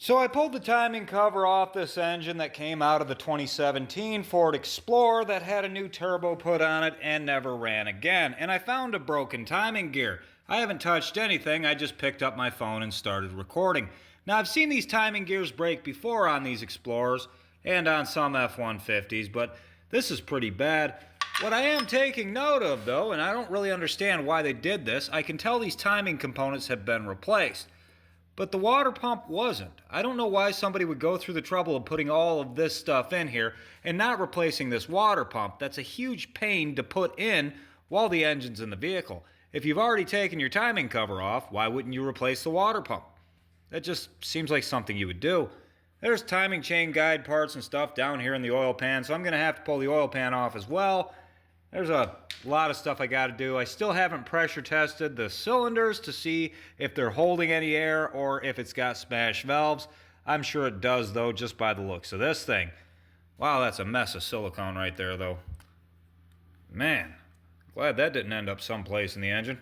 So I pulled the timing cover off this engine that came out of the 2017 Ford Explorer that had a new turbo put on it and never ran again. And I found a broken timing gear. I haven't touched anything, I just picked up my phone and started recording. Now I've seen these timing gears break before on these Explorers and on some F-150s, but this is pretty bad. What I am taking note of though, and I don't really understand why they did this, I can tell these timing components have been replaced. But the water pump wasn't. I don't know why somebody would go through the trouble of putting all of this stuff in here and not replacing this water pump. That's a huge pain to put in while the engine's in the vehicle. If you've already taken your timing cover off, why wouldn't you replace the water pump? That just seems like something you would do. There's timing chain guide parts and stuff down here in the oil pan, so I'm going to have to pull the oil pan off as well. There's a lot of stuff I got to do. I still haven't pressure tested the cylinders to see if they're holding any air or if it's got smashed valves. I'm sure it does though, just by the looks of this thing. Wow, that's a mess of silicone right there though. Man, glad that didn't end up someplace in the engine.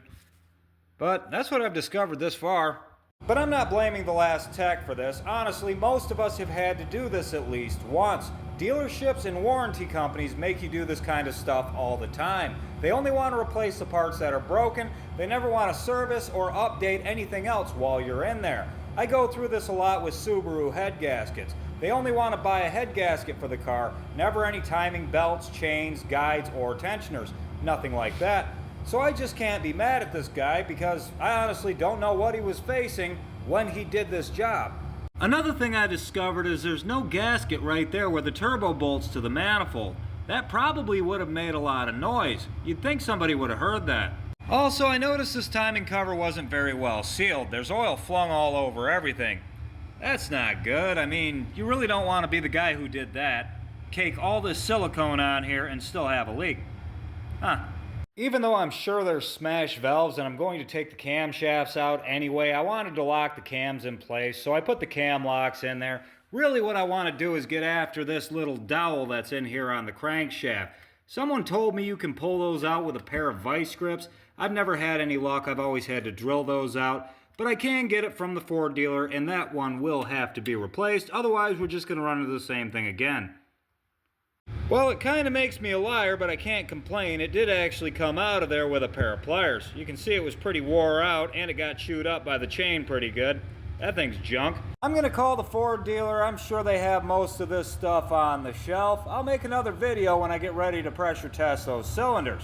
But that's what I've discovered this far. But I'm not blaming the last tech for this. Honestly, most of us have had to do this at least once. Dealerships and warranty companies make you do this kind of stuff all the time. They only want to replace the parts that are broken. They never want to service or update anything else while you're in there. I go through this a lot with Subaru head gaskets. They only want to buy a head gasket for the car, never any timing belts, chains, guides, or tensioners. Nothing like that. So I just can't be mad at this guy because I honestly don't know what he was facing when he did this job. Another thing I discovered is there's no gasket right there where the turbo bolts to the manifold. That probably would have made a lot of noise. You'd think somebody would have heard that. Also, I noticed this timing cover wasn't very well sealed. There's oil flung all over everything. That's not good. I mean, you really don't want to be the guy who did that. Cake all this silicone on here and still have a leak. Huh. Even though I'm sure there's smashed valves and I'm going to take the camshafts out anyway, I wanted to lock the cams in place, so I put the cam locks in there. Really what I want to do is get after this little dowel that's in here on the crankshaft. Someone told me you can pull those out with a pair of vice grips. I've never had any luck, I've always had to drill those out. But I can get it from the Ford dealer and that one will have to be replaced, otherwise we're just going to run into the same thing again. Well, it kind of makes me a liar, but I can't complain. It did actually come out of there with a pair of pliers. You can see it was pretty wore out, and it got chewed up by the chain pretty good. That thing's junk. I'm going to call the Ford dealer. I'm sure they have most of this stuff on the shelf. I'll make another video when I get ready to pressure test those cylinders.